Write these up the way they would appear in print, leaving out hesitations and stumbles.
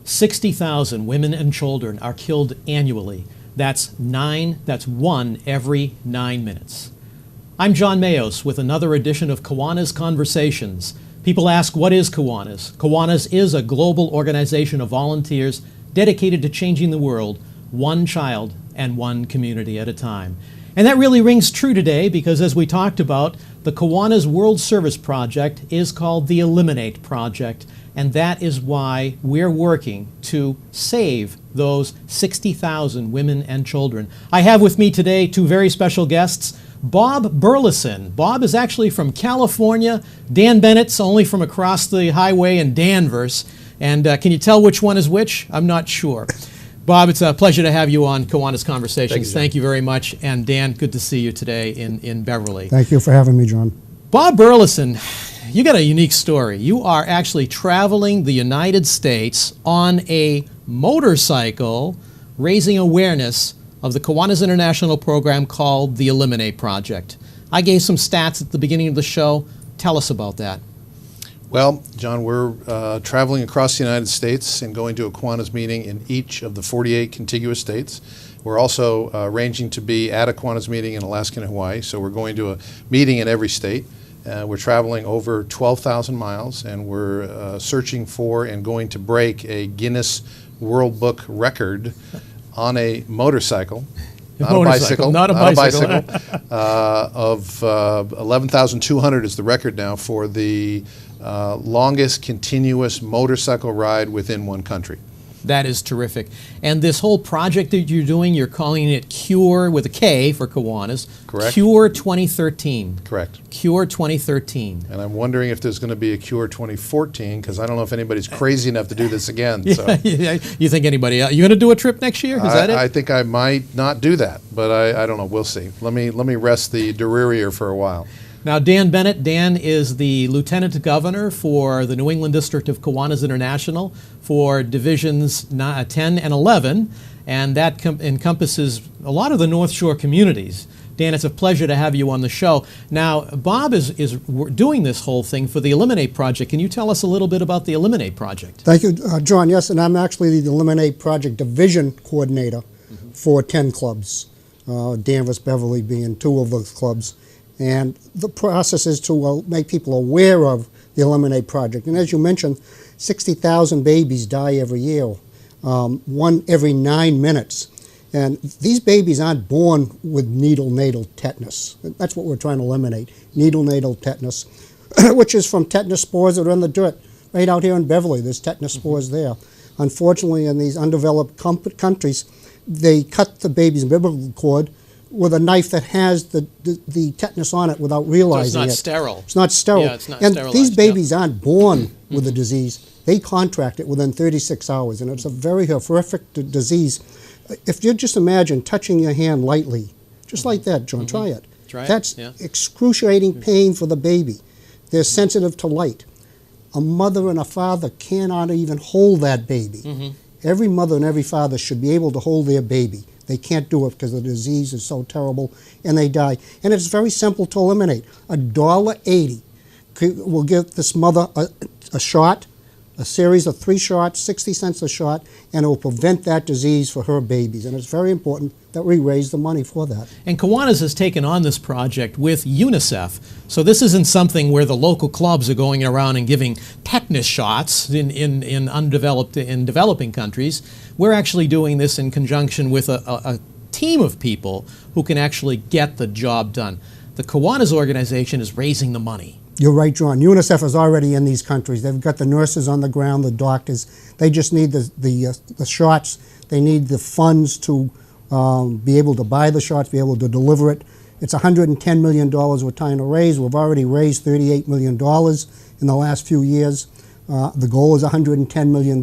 60,000 women and children are killed annually. That's 1 every 9 minutes. I'm John Maihos with another edition of Kiwanis Conversations. People ask, what is Kiwanis? Kiwanis is a global organization of volunteers dedicated to changing the world, one child and one community at a time. And that really rings true today because, as we talked about, the Kiwanis World Service Project is called the Eliminate Project, and that is why we're working to save those 60,000 women and children. I have with me today two very special guests. Bob Burlison. Bob is actually from California. Dan Bennett's only from across the highway in Danvers. And can you tell which one is which? I'm not sure. Bob, it's a pleasure to have you on Kiwanis Conversations. Thank you very much. And Dan, good to see you today in Beverly. Thank you for having me, John. Bob Burlison, you got a unique story. You are actually traveling the United States on a motorcycle, raising awareness of the Kiwanis International program called the Eliminate Project. I gave some stats at the beginning of the show. Tell us about that. Well, John, we're traveling across the United States and going to a Kiwanis meeting in each of the 48 contiguous states. We're also arranging to be at a Kiwanis meeting in Alaska and Hawaii, so we're going to a meeting in every state. We're traveling over 12,000 miles, and we're searching for and going to break a Guinness World Book record on a motorcycle. Not a bicycle. Of 11,200 is the record now for the longest continuous motorcycle ride within one country. That is terrific. And this whole project that you're doing, you're calling it KURE with a K for Kiwanis. Correct. KURE 2013. Correct. KURE 2013. And I'm wondering if there's going to be a KURE 2014, because I don't know if anybody's crazy enough to do this again. So. Yeah. You think anybody else? You going to do a trip next year? Is that it? I think I might not do that, but I don't know. We'll see. Let me rest the derriere for a while. Now, Dan Bennett. Dan is the Lieutenant Governor for the New England District of Kiwanis International for Divisions 10 and 11, and that encompasses a lot of the North Shore communities. Dan, it's a pleasure to have you on the show. Now, Bob is doing this whole thing for the Eliminate Project. Can you tell us a little bit about the Eliminate Project? Thank you, John. Yes, and I'm actually the Eliminate Project Division Coordinator for 10 clubs, Danvers, Beverly being two of those clubs. And the process is to make people aware of the Eliminate Project. And as you mentioned, 60,000 babies die every year, 1 every 9 minutes. And these babies aren't born with neonatal tetanus. That's what we're trying to eliminate, neonatal tetanus, which is from tetanus spores that are in the dirt. Right out here in Beverly, there's tetanus spores there. Unfortunately, in these undeveloped countries, they cut the baby's umbilical cord with a knife that has the tetanus on it without realizing it. So it's not sterile. It's not sterile. Yeah, it's not and sterilized, these babies aren't born with the disease. They contract it within 36 hours, and it's a very horrific disease. If you just imagine touching your hand lightly, just like that, John, try it. That's excruciating pain for the baby. They're sensitive to light. A mother and a father cannot even hold that baby. Every mother and every father should be able to hold their baby. They can't do it because the disease is so terrible, and they die. And it's very simple to eliminate. $1.80 will give this mother a shot, a series of 3 shots, 60 cents a shot, and it will prevent that disease for her babies. And it's very important that we raise the money for that. And Kiwanis has taken on this project with UNICEF. So this isn't something where the local clubs are going around and giving tetanus shots in developing countries. We're actually doing this in conjunction with a team of people who can actually get the job done. The Kiwanis organization is raising the money. You're right, John. UNICEF is already in these countries. They've got the nurses on the ground, the doctors. They just need the shots. They need the funds to be able to buy the shots, be able to deliver it. It's $110 million we're trying to raise. We've already raised $38 million in the last few years. The goal is $110 million,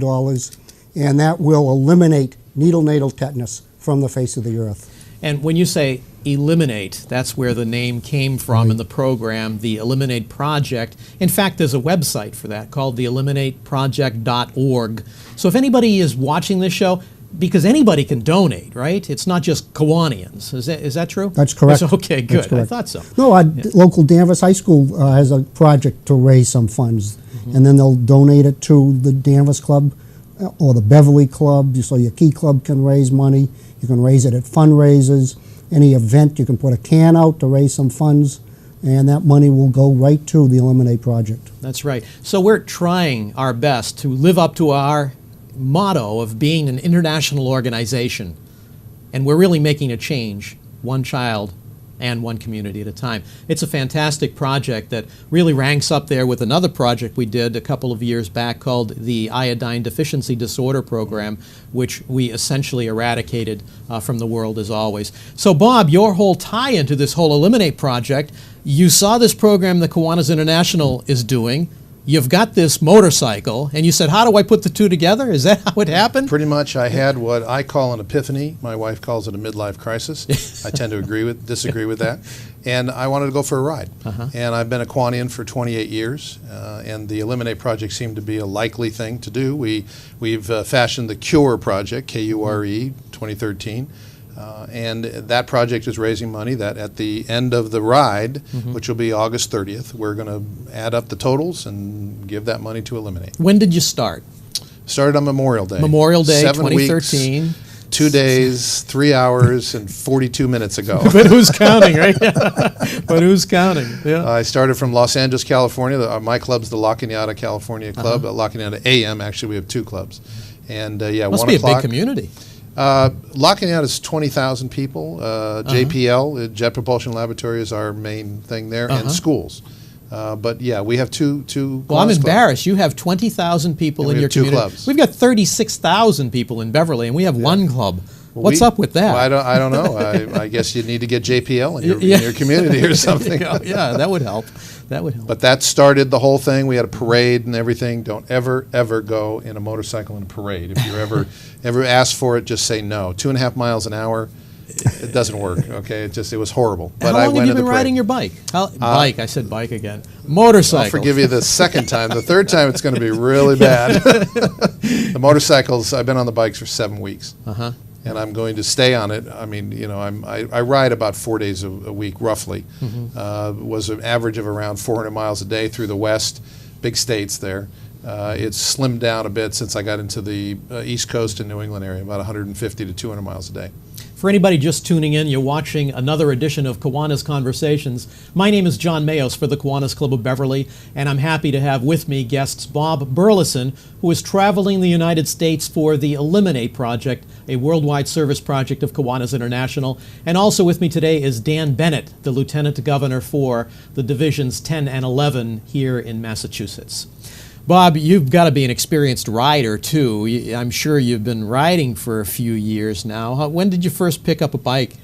and that will eliminate neonatal tetanus from the face of the earth. And when you say eliminate, that's where the name came from in the program, the Eliminate Project. In fact, there's a website for that called the eliminateproject.org. So if anybody is watching this show, because anybody can donate, right? It's not just Kiwanians. Is that true? That's correct. Okay, good. I thought so. No, local Danvers High School has a project to raise some funds, and then they'll donate it to the Danvers Club or the Beverly Club, so your key club can raise money. You can raise it at fundraisers. Any event, you can put a can out to raise some funds, and that money will go right to the Eliminate Project. That's right. So we're trying our best to live up to our motto of being an international organization, and we're really making a change, one child and one community at a time. It's a fantastic project that really ranks up there with another project we did a couple of years back called the Iodine Deficiency Disorder Program, which we essentially eradicated from the world as always. So Bob, your whole tie into this whole Eliminate project, you saw this program that Kiwanis International is doing. You've got this motorcycle, and you said, how do I put the two together? Is that how it happened? Pretty much. I had what I call an epiphany. My wife calls it a midlife crisis. I tend to disagree with that. And I wanted to go for a ride. And I've been a Kiwanian for 28 years, and the Eliminate project seemed to be a likely thing to do. We've fashioned the KURE project, K-U-R-E, 2013. And that project is raising money that at the end of the ride, which will be August 30th, we're going to add up the totals and give that money to Eliminate. When did you start? Started on Memorial Day. Memorial Day, 7 2013. Weeks, 2 days, 3 hours, and 42 minutes ago. But who's counting, right? But who's counting? Yeah. I started from Los Angeles, California. My club's the La Cañada, California club. La Cañada AM, actually, we have 2 clubs. And yeah, must 1 be o'clock. A big community. La Cañada is 20,000 people. JPL, Jet Propulsion Laboratory, is our main thing there, and schools. But yeah, we have two Well, I'm embarrassed. You have 20,000 people in your community. 2 clubs. We've got 36,000 people in Beverly, and we have 1 club. What's up with that? Well, I don't know. I guess you need to get JPL in your community or something. Yeah, that would help. That would help. But that started the whole thing. We had a parade and everything. Don't ever go in a motorcycle in a parade. If you ever ask for it, just say no. 2.5 miles an hour, it doesn't work. Okay, it was horrible. But How long have you been riding your bike? I said bike again. Motorcycle. I'll forgive you the second time. The third time, it's going to be really bad. The motorcycles, I've been on the bikes for 7 weeks. And I'm going to stay on it. I mean, you know, I ride about 4 days a week, roughly. Was an average of around 400 miles a day through the West, big states there. It's slimmed down a bit since I got into the East Coast and New England area, about 150 to 200 miles a day. For anybody just tuning in, you're watching another edition of Kiwanis Conversations. My name is John Maihos for the Kiwanis Club of Beverly, and I'm happy to have with me guests Bob Burlison, who is traveling the United States for the Eliminate Project, a worldwide service project of Kiwanis International. And also with me today is Dan Bennett, the Lieutenant Governor for the Divisions 10 and 11 here in Massachusetts. Bob, you've got to be an experienced rider, too. I'm sure you've been riding for a few years now. When did you first pick up a bike?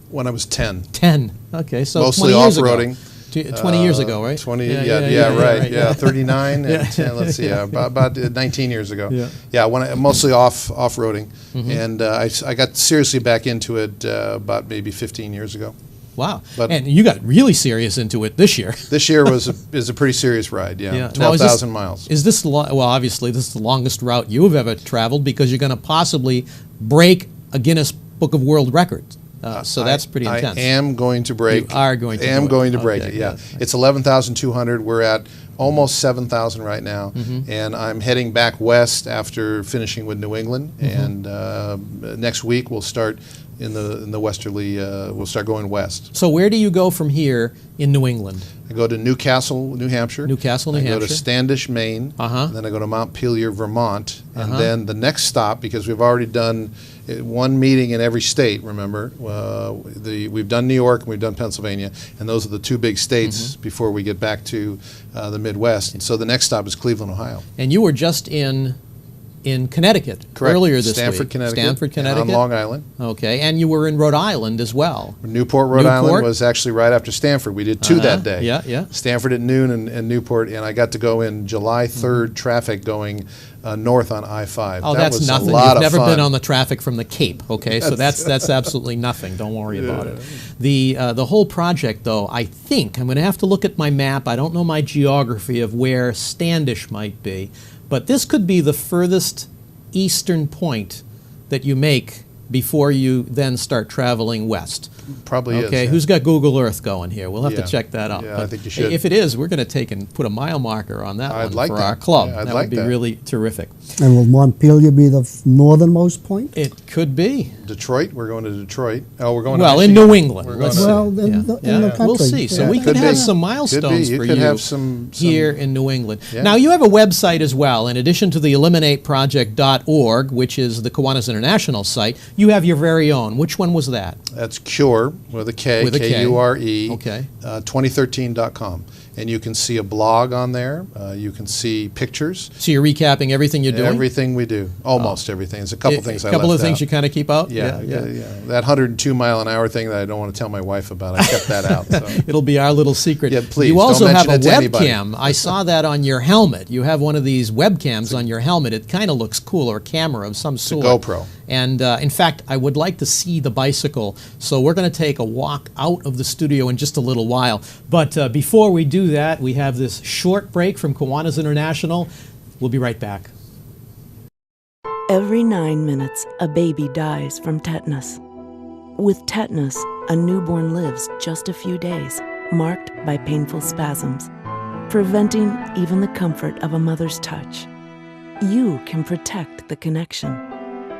When I was 10. 10. Okay, so mostly 20 years off-roading. 20 years ago, right? 20, right. 39 and 10, let's see, about 19 years ago. Yeah, mostly off-roading. And I got seriously back into it about maybe 15 years ago. Wow. And you got really serious into it this year. This year is a pretty serious ride, 12,000 miles. Is this, well, obviously, this is the longest route you've ever traveled because you're going to possibly break a Guinness Book of World Records. So that's pretty intense. I am going to break. You are going to. I am going to break it. Yeah, it's 11,200. We're at almost 7,000 right now, and I'm heading back west after finishing with New England. And next week we'll start in the westerly. We'll start going west. So where do you go from here in New England? I go to Newcastle, New Hampshire. Newcastle, New Hampshire. I go to Standish, Maine. And then I go to Montpelier, Vermont. And then the next stop, because we've already done one meeting in every state, remember. We've done New York and we've done Pennsylvania. And those are the 2 big states before we get back to the Midwest. And so the next stop is Cleveland, Ohio. And you were just in Connecticut earlier this week. Stamford, Connecticut. On Long Island. Okay, and you were in Rhode Island as well. Newport, Rhode Island was actually right after Stamford. We did 2 that day. Yeah. Stamford at noon and Newport, and I got to go in July 3rd traffic going north on I-5. Oh, that's nothing. You've never been on the traffic from the Cape, okay? So that's absolutely nothing. Don't worry about it. The whole project, though, I think, I'm going to have to look at my map. I don't know my geography of where Standish might be. But this could be the furthest eastern point that you make before you then start traveling west. probably is. Okay, yeah. who's got Google Earth going here? We'll have Yeah. to check that out. Yeah, But I think you should. if it is, we're going to take and put a mile marker on that I'd one like for that. our club. Yeah, I'd that like would be that. really terrific. And will Montpelier be the northernmost point? It could be. Detroit, we're going to Detroit. Oh, we're going Well, to in Michigan. New England. We're Let's going see. to- Well, in the country. We'll see. So Yeah. we could Could have be. some Could milestones be. You for could you have some here in New England. Yeah. Now, you have a website as well. In addition to the eliminateproject.org, which is the Kiwanis International site, you have your very own. Which one was that? That's KURE with a K, With a K. K-U-R-E, Okay. 2013.com. And you can see a blog on there. You can see pictures. So you're recapping everything you're doing? Everything we do. Almost everything. There's a couple things I left A couple of things out. you kind of keep out? Yeah. That 102-mile-an-hour thing that I don't want to tell my wife about, I kept that out. So. It'll be our little secret. Yeah, please, You don't also have mention a it to anybody. webcam. I saw that on your helmet. You have one of these webcams on your helmet. It kind of looks cool, or a camera of some sort. GoPro. And in fact, I would like to see the bicycle. So we're going to take a walk out of the studio in just a little while. But before we do that, we have this short break from Kiwanis International. We'll be right back. Every 9 minutes, a baby dies from tetanus. With tetanus, a newborn lives just a few days, marked by painful spasms, preventing even the comfort of a mother's touch. You can protect the connection.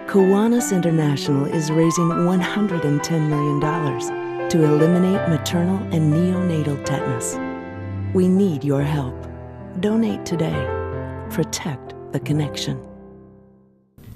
Kiwanis International is raising $110 million to eliminate maternal and neonatal tetanus. We need your help. Donate today. Protect the connection.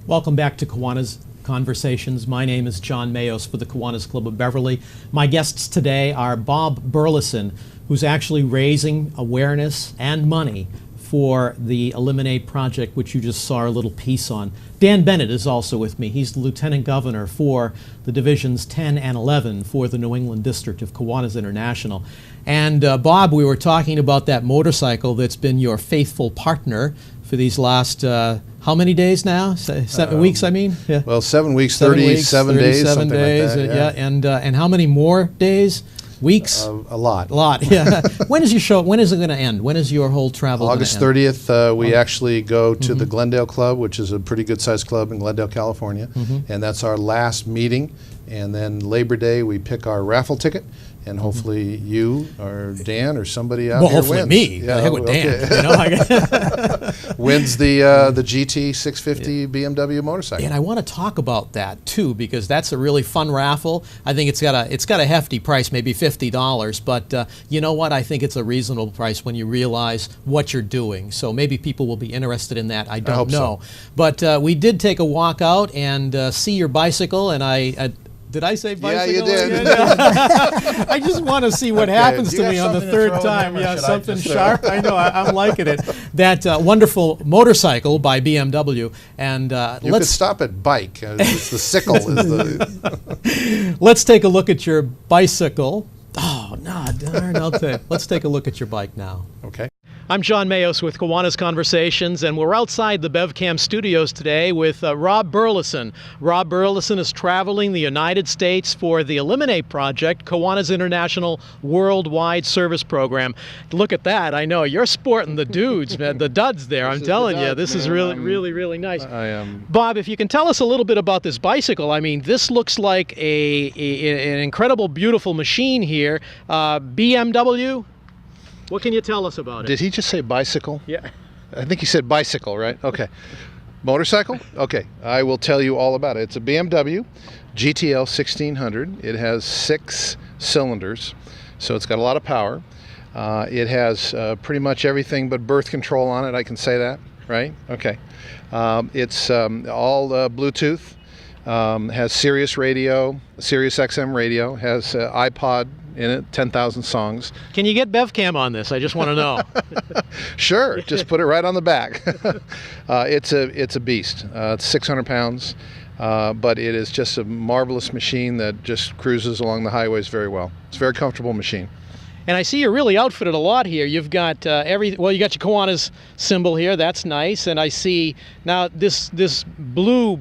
Welcome back to Kiwanis Conversations. My name is John Maihos for the Kiwanis Club of Beverly. My guests today are Bob Burlison, who's actually raising awareness and money for the Eliminate Project, which you just saw a little piece on. Dan Bennett is also with me. He's the Lieutenant Governor for the Divisions 10 and 11 for the New England District of Kiwanis International. And Bob, we were talking about that motorcycle that's been your faithful partner for these last, how many days now? 7 weeks, I mean? Yeah. Well, 7 weeks, 37 days, 37 something days, like that. and how many more days? Weeks? A lot. A lot, yeah. When is your show? When is it going to end? When is your whole travel going to August end? 30th, we actually go to the Glendale Club, which is a pretty good-sized club in Glendale, California, and that's our last meeting. And then Labor Day, we pick our raffle ticket, and hopefully you or Dan or somebody out Well, here hopefully wins. me. The heck with Dan. okay. You know, Wins the GT 650 BMW motorcycle. And I want to talk about that too, because that's a really fun raffle. I think it's got a hefty price, maybe $50, but you know what? I think it's a reasonable price when you realize what you're doing. So maybe people will be interested in that. I don't hope know. so. But we did take a walk out and see your bicycle, and I did I say bicycle? Yeah, you did. again? I just want to see what happens do to you me have on the something to third throw in time. there, or Yeah, should I something just, sharp. I know. I'm liking it. That wonderful motorcycle by BMW, and You could stop at bike. It's the sickle is the. let's take a look at your bicycle. Oh, no, darn, let's take a look at your bike now. Okay. I'm John Maihos with Kiwanis Conversations, and we're outside the BevCam studios today with Rob Burlison. Rob Burlison is traveling the United States for the Eliminate Project, Kiwanis International Worldwide Service Program. Look at that. I know. You're sporting the dudes, man, the duds there. I'm telling you, this is really nice. I am. Bob, if you can tell us a little bit about this bicycle. I mean, this looks like an incredible, beautiful machine here. BMW? What can you tell us about it? Did he just say bicycle? Yeah. I think he said bicycle, right? Okay. Motorcycle? Okay. I will tell you all about it. It's a BMW GTL 1600. It has 6 cylinders, so it's got a lot of power. It has pretty much everything but birth control on it. I can say that, right? Okay. It's all Bluetooth. Has Sirius radio, Sirius XM radio. Has iPod in it, 10,000 songs. Can you get BevCam on this? I just want to know. Sure, just put it right on the back. It's a beast. It's 600 pounds, but it is just a marvelous machine that just cruises along the highways very well. It's a very comfortable machine. And I see you're really outfitted a lot here. You've got you got your Kiwanis symbol here. That's nice. And I see now this blue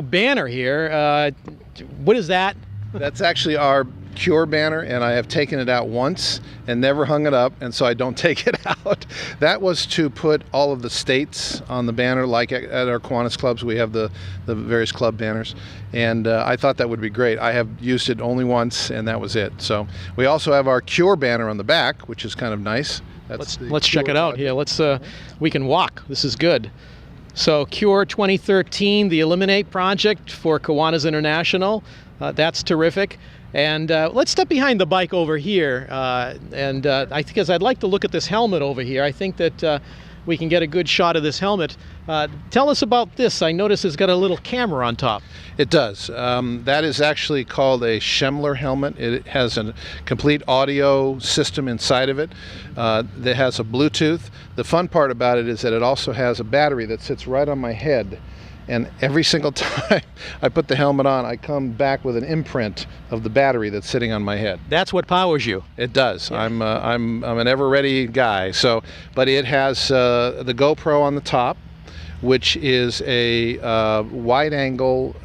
banner here. What is that? That's actually our KURE banner, and I have taken it out once and never hung it up, and so I don't take it out. That was to put all of the states on the banner, like at our Kiwanis clubs. We have the various club banners, and I thought that would be great. I have used it only once, and that was it. So we also have our KURE banner on the back, which is kind of nice. Let's check it out. Yeah, we can walk. This is good. So KURE 2013, the Eliminate Project for Kiwanis International. That's terrific. And let's step behind the bike over here. Because I'd like to look at this helmet over here. I think that we can get a good shot of this helmet. Tell us about this. I notice it's got a little camera on top. It does. That is actually called a Schemmler helmet. It has a complete audio system inside of it that has a Bluetooth. The fun part about it is that it also has a battery that sits right on my head. And every single time I put the helmet on, I come back with an imprint of the battery that's sitting on my head. That's what powers you. It does. Yeah. I'm an ever-ready guy. So, but it has the GoPro on the top, which is a wide-angle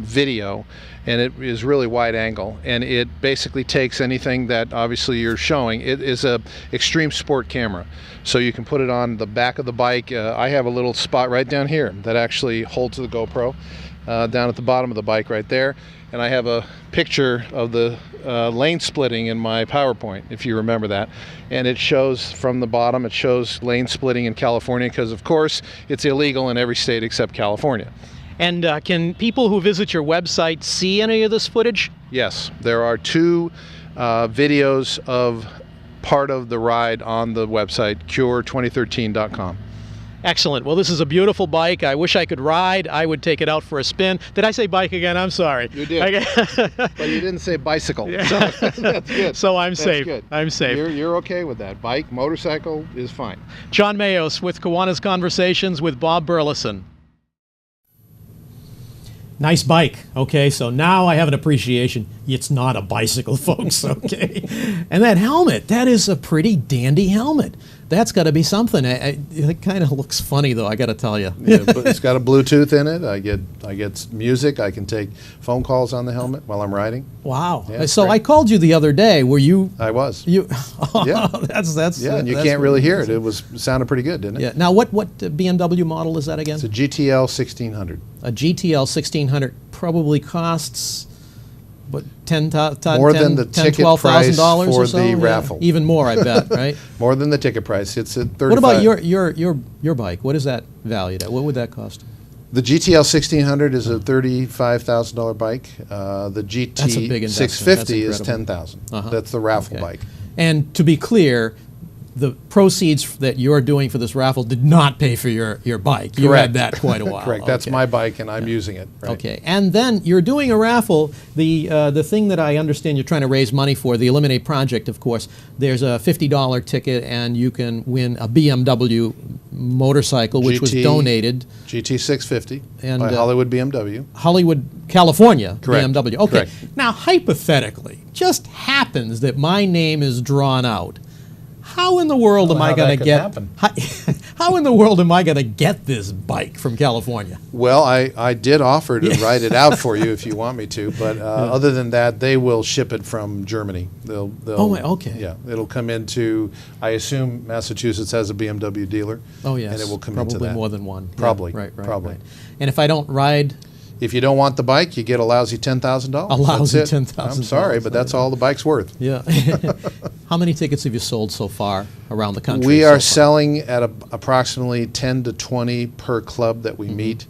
video, and it is really wide-angle. And it basically takes anything that obviously you're showing. It is a extreme sport camera. So you can put it on the back of the bike. I have a little spot right down here that actually holds the GoPro down at the bottom of the bike right there. And I have a picture of the lane splitting in my PowerPoint, if you remember that. And it shows from the bottom, it shows lane splitting in California because, of course, it's illegal in every state except California. And can people who visit your website see any of this footage? Yes, there are 2 videos of part of the ride on the website, KURE2013.com. Excellent. Well, this is a beautiful bike. I wish I could ride. I would take it out for a spin. Did I say bike again? I'm sorry. You did. But you didn't say bicycle. Yeah. So that's good. So I'm That's safe. Good. I'm safe. You're okay with that. Bike, motorcycle is fine. John Maihos with Kiwanis Conversations with Bob Burlison. Nice bike. Okay, so now I have an appreciation. It's not a bicycle, folks, okay? And that helmet, that is a pretty dandy helmet. That's got to be something. It kind of looks funny, though, I got to tell you. Yeah, but it's got a Bluetooth in it. I get music. I can take phone calls on the helmet while I'm riding. Wow. Yeah, so great. I called you the other day. Were you? I was. You? Yeah. And you can't really hear it. It sounded pretty good, didn't it? Yeah. Now, what BMW model is that again? It's a GTL 1600. A GTL 1600 probably costs, what, More than the ticket price $12,000 for or so? the raffle. Even more, I bet, right? More than the ticket price. It's at $35,000. What about your bike? What is that valued at? What would that cost? The GTL 1600 is a $35,000 bike. The That's a big GT investment. 650 is That's $10,000. That's the raffle Okay. bike. And to be clear, the proceeds that you're doing for this raffle did not pay for your bike. You Correct. had that quite a while. Correct. That's Okay. my bike, and I'm using it. Right? Okay, and then you're doing a raffle. The thing that I understand you're trying to raise money for, the Eliminate Project, of course. There's a $50 ticket, and you can win a BMW motorcycle, which was donated. GT 650 And, by Hollywood BMW. Hollywood, California, Correct. BMW. Okay, Correct. now hypothetically, just happens that my name is drawn out. How in the world am I going to get? How in the world am I going to get this bike from California? Well, I did offer to write it out for you if you want me to, but other than that, they will ship it from Germany. They'll okay. Yeah, it'll come into, I assume Massachusetts has a BMW dealer. Oh yes, and it will come probably into that. more than one. Probably, Yeah, right, probably. Right. And if I don't ride, if you don't want the bike, you get a lousy $10,000. A lousy That's it. $10,000. I'm sorry, but that's all the bike's worth. yeah. How many tickets have you sold so far around the country? We so are far? selling at approximately 10 to 20 per club that we meet.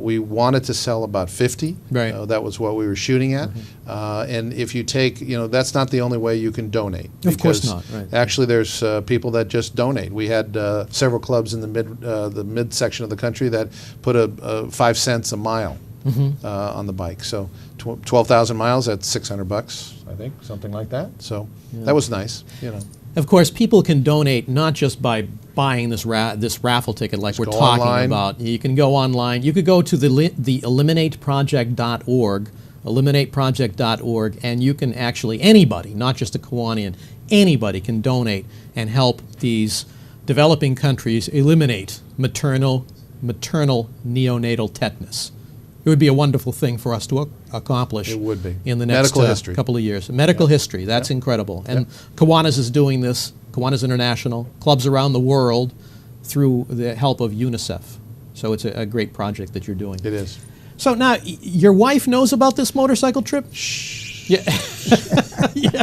We wanted to sell about 50. Right. That was what we were shooting at. And if you take, that's not the only way you can donate. Of course because not, right. Actually, there's people that just donate. We had several clubs in the mid section of the country that put a 5 cents a mile on the bike. So 12,000 miles, that's $600, I think, something like that. So that was nice, Of course, people can donate not just by buying this raffle ticket like we're talking about. You can go online. You could go to the eliminateproject.org, eliminateproject.org, and you can actually, anybody, not just a Kiwanian, anybody can donate and help these developing countries eliminate maternal neonatal tetanus. It would be a wonderful thing for us to accomplish. It would be. In the next Medical history. couple of years. Medical history, that's incredible. And Kiwanis is doing this, Kiwanis International, clubs around the world, through the help of UNICEF. So it's a great project that you're doing. It is. So now, your wife knows about this motorcycle trip? Yeah. Yeah.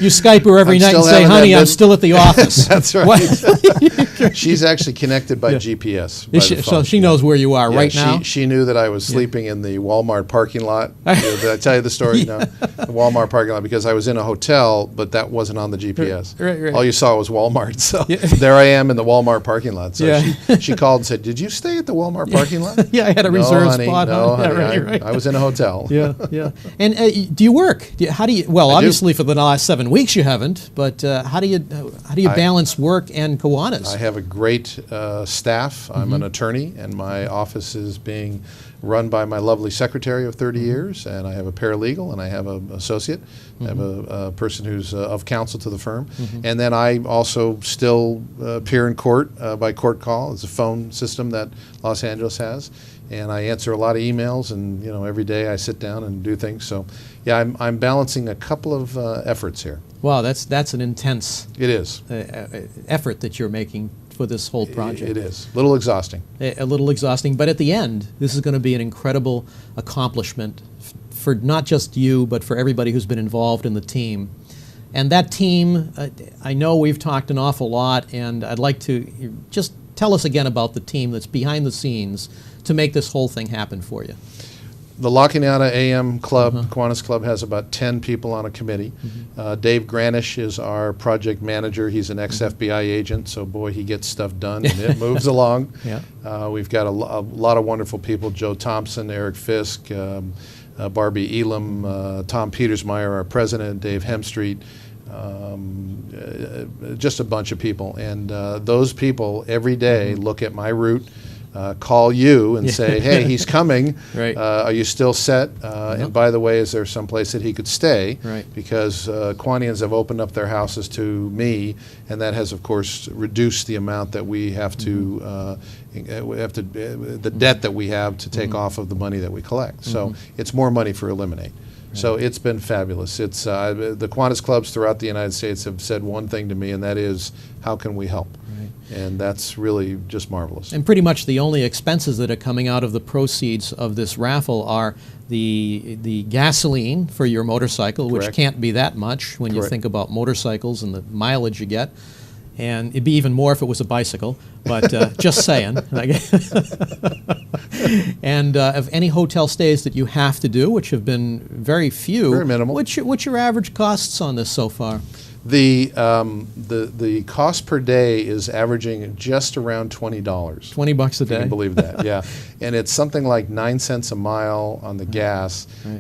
You Skype her every night and say, honey, I'm still at the office. That's right. She's actually connected by GPS. By the phone. So she knows where you are right now? She knew that I was sleeping in the Walmart parking lot. Did I tell you the story? No. The Walmart parking lot, because I was in a hotel, but that wasn't on the GPS. Right. All you saw was Walmart. So there I am in the Walmart parking lot. So she called and said, did you stay at the Walmart parking lot? Yeah, I had a reserved spot. No, honey. honey, Right. I was in a hotel. Yeah. And do you work? How do you? Well, obviously for the last 7 weeks you haven't. But how do you balance work and Kiwanis? I have a great staff. I'm an attorney, and my office is being run by my lovely secretary of 30 years, and I have a paralegal, and I have an associate. I have a person who's of counsel to the firm. And then I also still appear in court by court call. It's a phone system that Los Angeles has. And I answer a lot of emails, and every day I sit down and do things. So, yeah, I'm balancing a couple of efforts here. Wow, that's an intense It is. effort that you're making for this whole project. It is. A little exhausting. A little exhausting, but at the end, this is going to be an incredible accomplishment for not just you, but for everybody who's been involved in the team. And that team, I know we've talked an awful lot, and I'd like to just tell us again about the team that's behind the scenes to make this whole thing happen for you. The La Cañada AM Club, Kiwanis Club, has about 10 people on a committee. Dave Granish is our project manager. He's an ex-FBI agent, so boy, he gets stuff done and it moves along. We've got a lot of wonderful people: Joe Thompson, Eric Fisk, Barbie Elam, Tom Petersmeyer, our president, Dave Hemstreet, just a bunch of people. And those people every day look at my route, call you and say, hey, he's coming. Right. Are you still set? And by the way, is there some place that he could stay? Right. Because Kiwanians have opened up their houses to me, and that has, of course, reduced the amount that we have to, the debt that we have to take off of the money that we collect. So it's more money for Eliminate. So it's been fabulous. It's the Kiwanis clubs throughout the United States have said one thing to me, and that is, how can we help? And that's really just marvelous. And pretty much the only expenses that are coming out of the proceeds of this raffle are the gasoline for your motorcycle, which can't be that much when you think about motorcycles and the mileage you get. And it'd be even more if it was a bicycle, but just saying. And of any hotel stays that you have to do, which have been very few, very minimal. What's your average costs on this so far? The cost per day is averaging just around $20. $20 a day. Can you believe that? Yeah, and it's something like 9 cents a mile on the gas. We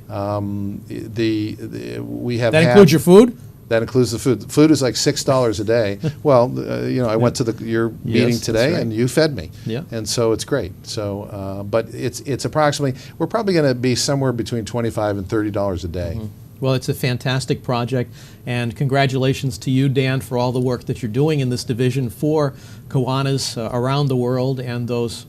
have that includes your food. That includes the food. The food is like $6 a day. Well, I went to your meeting today, and you fed me. Yeah. And so it's great. So, but it's approximately, we're probably going to be somewhere between $25 and $30 a day. Well, it's a fantastic project, and congratulations to you, Dan, for all the work that you're doing in this division for Kiwanis around the world, and those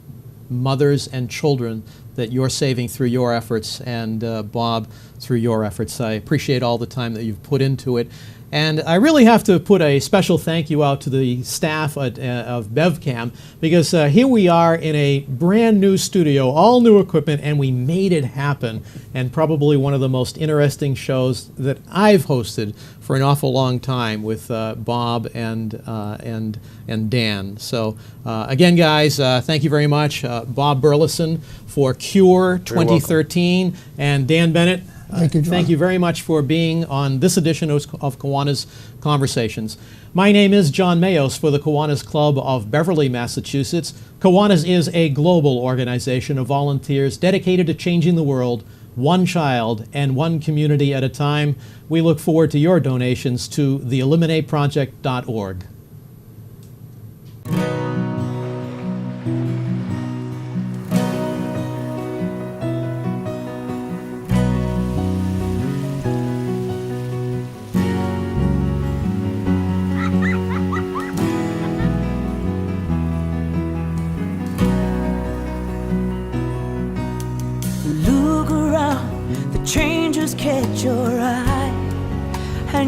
mothers and children that you're saving through your efforts, and Bob, through your efforts. I appreciate all the time that you've put into it. And I really have to put a special thank you out to the staff of BevCam, because here we are in a brand new studio, all new equipment, and we made it happen. And probably one of the most interesting shows that I've hosted for an awful long time with Bob and Dan. So again, guys, thank you very much. Bob Burlison for KURE 2013, and Dan Bennett. Thank you, John. Thank you very much for being on this edition of Kiwanis Conversations. My name is John Maihos for the Kiwanis Club of Beverly, Massachusetts. Kiwanis is a global organization of volunteers dedicated to changing the world, one child and one community at a time. We look forward to your donations to theeliminateproject.org.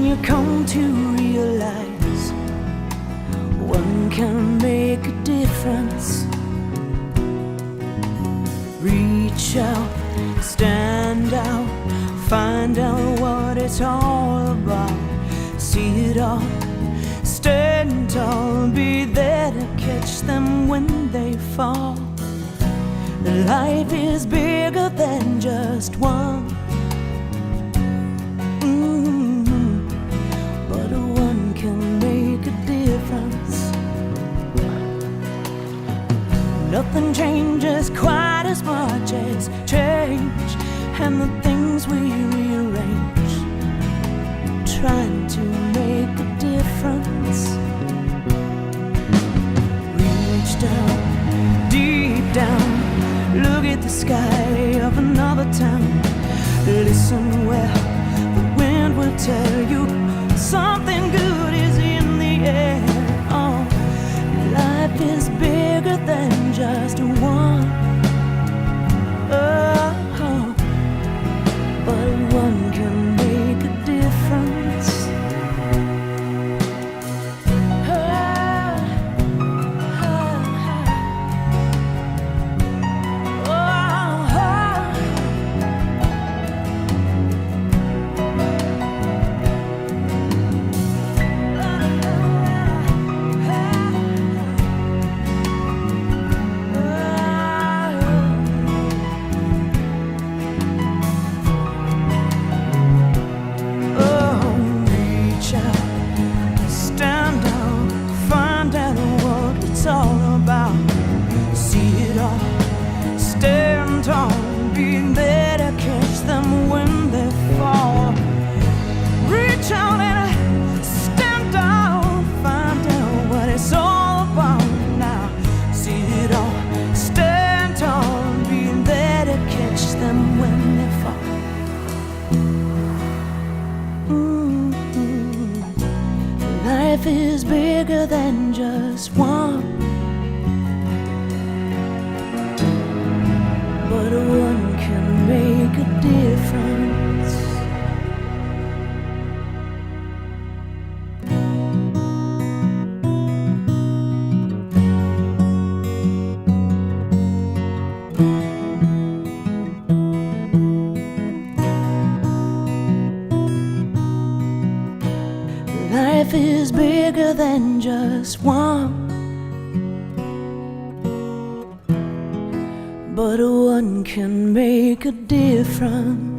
when you come to realize one can make a difference. Reach out, stand out, find out what it's all about. See it all, stand tall, be there to catch them when they fall. Life is bigger than just one. But one can make a difference. Nothing changes quite as much as change, and the things we rearrange, trying to make a difference. Reach down, deep down, look at the sky of another town. Listen well, the wind will tell you something good is in the air. Oh, life is bigger than just one. Oh, but one can make a difference. Life is bigger than just one, but one can make a difference. Life is bigger than just one, but one can make a difference.